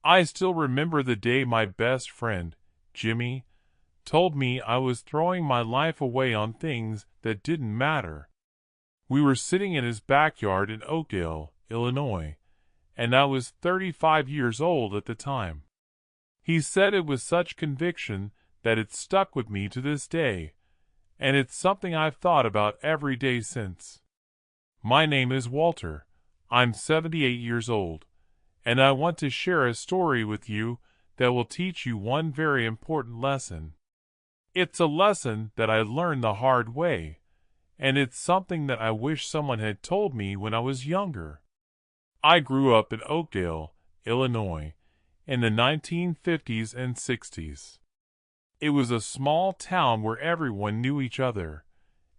I still remember the day my best friend, Jimmy, told me I was throwing my life away on things that didn't matter. We were sitting in his backyard in Oakdale, Illinois, and I was 35 years old at the time. He said it with such conviction that it stuck with me to this day, and it's something I've thought about every day since. My name is Walter. I'm 78 years old, and I want to share a story with you that will teach you one very important lesson. It's a lesson that I learned the hard way, and it's something that I wish someone had told me when I was younger. I grew up in Oakdale, Illinois, in the 1950s and 60s. It was a small town where everyone knew each other,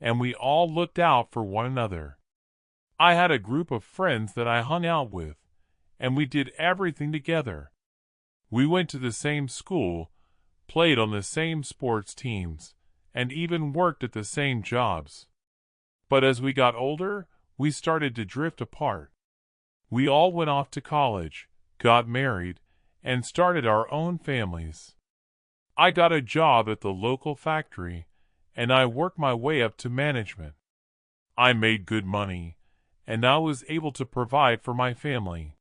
and we all looked out for one another. I had a group of friends that I hung out with, and we did everything together. We went to the same school, played on the same sports teams, and even worked at the same jobs. But as we got older, we started to drift apart. We all went off to college, got married, and started our own families. I got a job at the local factory, and I worked my way up to management. I made good money, and I was able to provide for my family.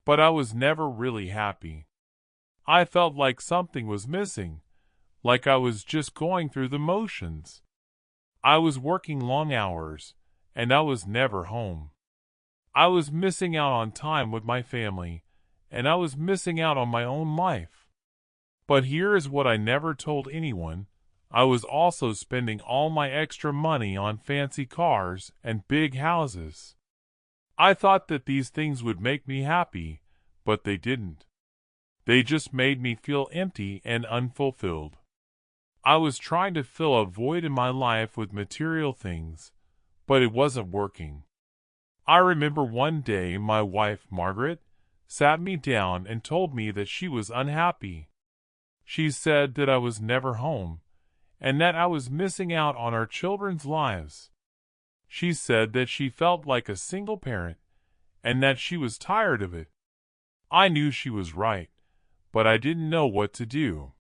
But I was never really happy. I felt like something was missing, like I was just going through the motions. I was working long hours, and I was never home. I was missing out on time with my family, and I was missing out on my own life. But here is what I never told anyone. I was also spending all my extra money on fancy cars and big houses. I thought that these things would make me happy, but they didn't. They just made me feel empty and unfulfilled. I was trying to fill a void in my life with material things, but it wasn't working. I remember one day my wife, Margaret, sat me down and told me that she was unhappy. She said that I was never home, and that I was missing out on our children's lives. She said that she felt like a single parent, and that she was tired of it. I knew she was right, but I didn't know what to do.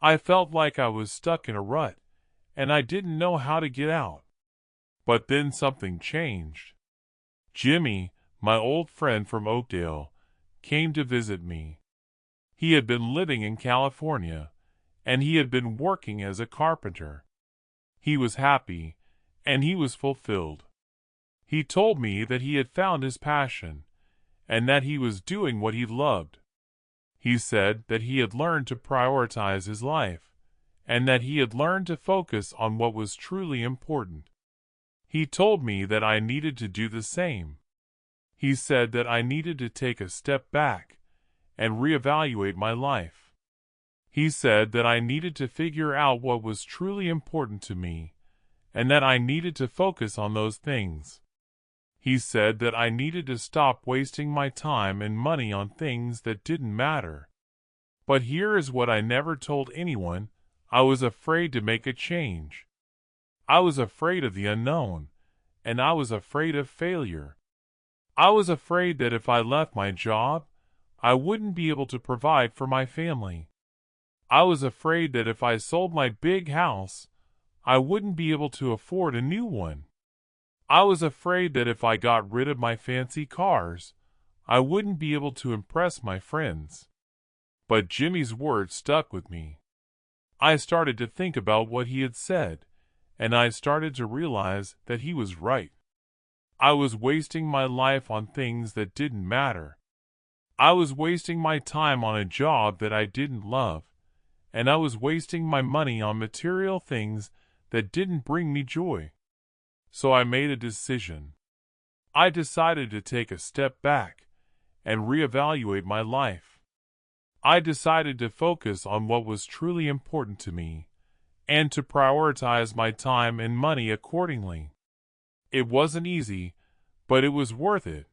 I felt like I was stuck in a rut, and I didn't know how to get out. But then something changed. Jimmy, my old friend from Oakdale, came to visit me. He had been living in California, and he had been working as a carpenter. He was happy, and he was fulfilled. He told me that he had found his passion, and that he was doing what he loved. He said that he had learned to prioritize his life, and that he had learned to focus on what was truly important. He told me that I needed to do the same. He said that I needed to take a step back and reevaluate my life. He said that I needed to figure out what was truly important to me, and that I needed to focus on those things. He said that I needed to stop wasting my time and money on things that didn't matter. But here is what I never told anyone. I was afraid to make a change. I was afraid of the unknown, and I was afraid of failure. I was afraid that if I left my job, I wouldn't be able to provide for my family. I was afraid that if I sold my big house, I wouldn't be able to afford a new one. I was afraid that if I got rid of my fancy cars, I wouldn't be able to impress my friends. But Jimmy's words stuck with me. I started to think about what he had said, and I started to realize that he was right. I was wasting my life on things that didn't matter. I was wasting my time on a job that I didn't love, and I was wasting my money on material things that didn't bring me joy. So I made a decision. I decided to take a step back and reevaluate my life. I decided to focus on what was truly important to me and to prioritize my time and money accordingly. It wasn't easy, but it was worth it.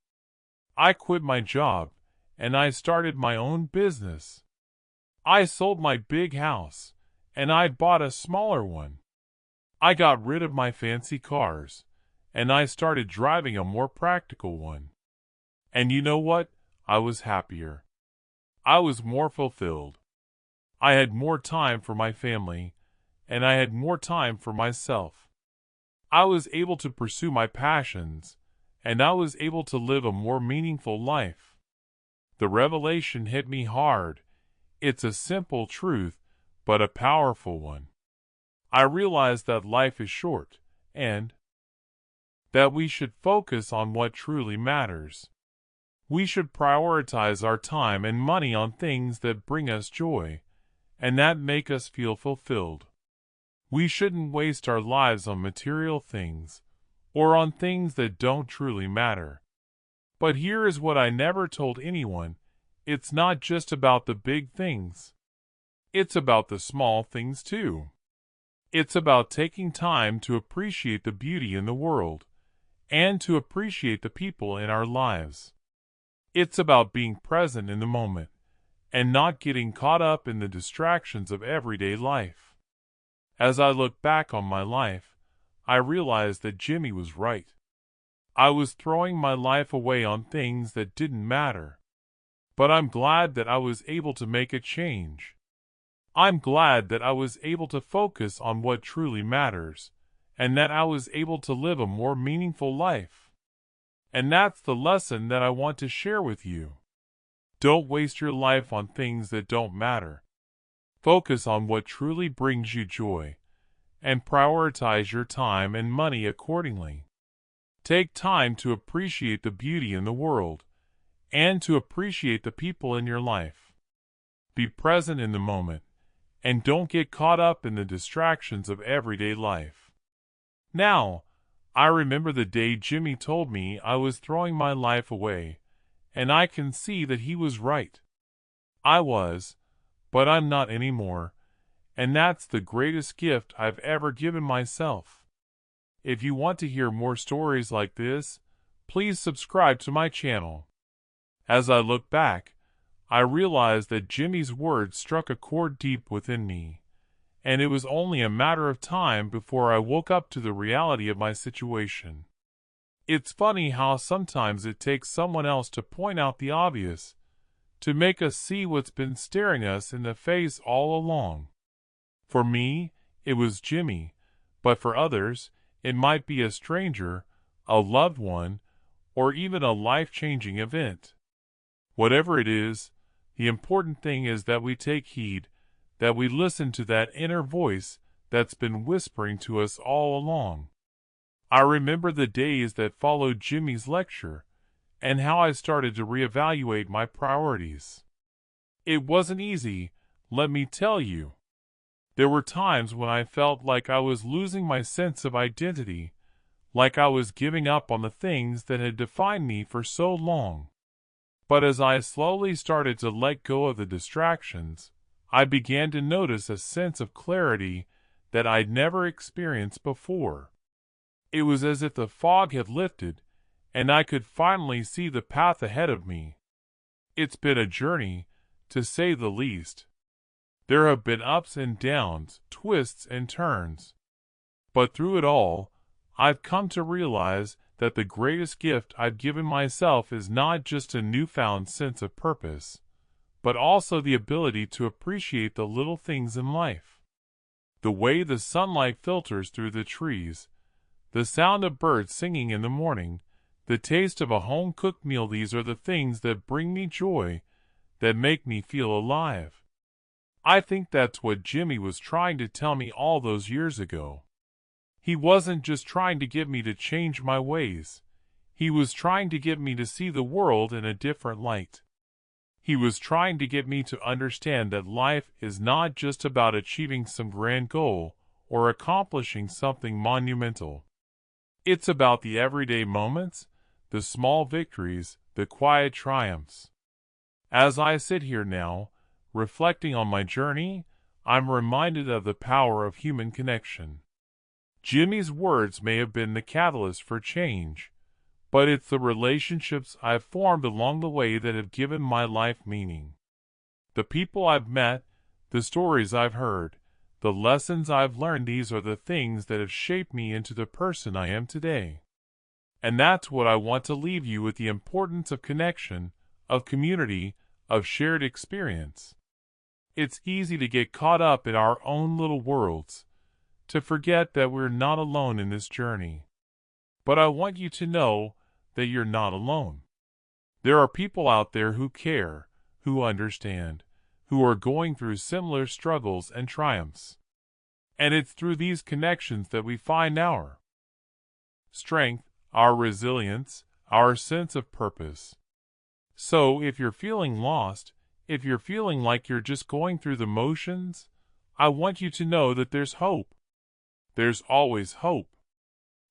I quit my job and I started my own business. I sold my big house and I bought a smaller one. I got rid of my fancy cars, and I started driving a more practical one. And you know what? I was happier. I was more fulfilled. I had more time for my family, and I had more time for myself. I was able to pursue my passions, and I was able to live a more meaningful life. The revelation hit me hard. It's a simple truth, but a powerful one. I realized that life is short, and that we should focus on what truly matters. We should prioritize our time and money on things that bring us joy, and that make us feel fulfilled. We shouldn't waste our lives on material things, or on things that don't truly matter. But here is what I never told anyone: it's not just about the big things. It's about the small things too. It's about taking time to appreciate the beauty in the world, and to appreciate the people in our lives. It's about being present in the moment, and not getting caught up in the distractions of everyday life. As I look back on my life, I realize that Jimmy was right. I was throwing my life away on things that didn't matter. But I'm glad that I was able to make a change. I'm glad that I was able to focus on what truly matters, and that I was able to live a more meaningful life. And that's the lesson that I want to share with you. Don't waste your life on things that don't matter. Focus on what truly brings you joy, and prioritize your time and money accordingly. Take time to appreciate the beauty in the world, and to appreciate the people in your life. Be present in the moment, and don't get caught up in the distractions of everyday life. Now, I remember the day Jimmy told me I was throwing my life away, and I can see that he was right. I was, but I'm not anymore, and that's the greatest gift I've ever given myself. If you want to hear more stories like this, please subscribe to my channel. As I look back, I realized that Jimmy's words struck a chord deep within me, and it was only a matter of time before I woke up to the reality of my situation. It's funny how sometimes it takes someone else to point out the obvious, to make us see what's been staring us in the face all along. For me, it was Jimmy, but for others, it might be a stranger, a loved one, or even a life-changing event. Whatever it is, the important thing is that we take heed, that we listen to that inner voice that's been whispering to us all along. I remember the days that followed Jimmy's lecture, and how I started to reevaluate my priorities. It wasn't easy, let me tell you. There were times when I felt like I was losing my sense of identity, like I was giving up on the things that had defined me for so long. But as I slowly started to let go of the distractions, I began to notice a sense of clarity that I'd never experienced before. It was as if the fog had lifted, and I could finally see the path ahead of me. It's been a journey, to say the least. There have been ups and downs, twists and turns. But through it all, I've come to realize that the greatest gift I've given myself is not just a newfound sense of purpose, but also the ability to appreciate the little things in life. The way the sunlight filters through the trees, the sound of birds singing in the morning, the taste of a home-cooked meal. These are the things that bring me joy, that make me feel alive. I think that's what Jimmy was trying to tell me all those years ago. He wasn't just trying to get me to change my ways. He was trying to get me to see the world in a different light. He was trying to get me to understand that life is not just about achieving some grand goal or accomplishing something monumental. It's about the everyday moments, the small victories, the quiet triumphs. As I sit here now, reflecting on my journey, I'm reminded of the power of human connection. Jimmy's words may have been the catalyst for change, but it's the relationships I've formed along the way that have given my life meaning. The people I've met, the stories I've heard, the lessons I've learned, these are the things that have shaped me into the person I am today. And that's what I want to leave you with: the importance of connection, of community, of shared experience. It's easy to get caught up in our own little worlds, to forget that we're not alone in this journey. But I want you to know that you're not alone. There are people out there who care, who understand, who are going through similar struggles and triumphs. And it's through these connections that we find our strength, our resilience, our sense of purpose. So if you're feeling lost, if you're feeling like you're just going through the motions, I want you to know that there's hope. There's always hope.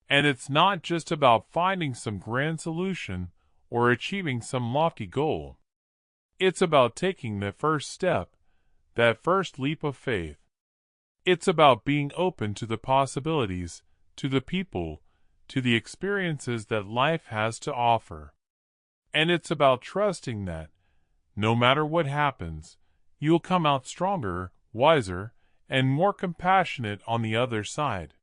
And it's not just about finding some grand solution or achieving some lofty goal. It's about taking the first step, that first leap of faith. It's about being open to the possibilities, to the people, to the experiences that life has to offer. And it's about trusting that, no matter what happens, you'll come out stronger, wiser, and more compassionate on the other side.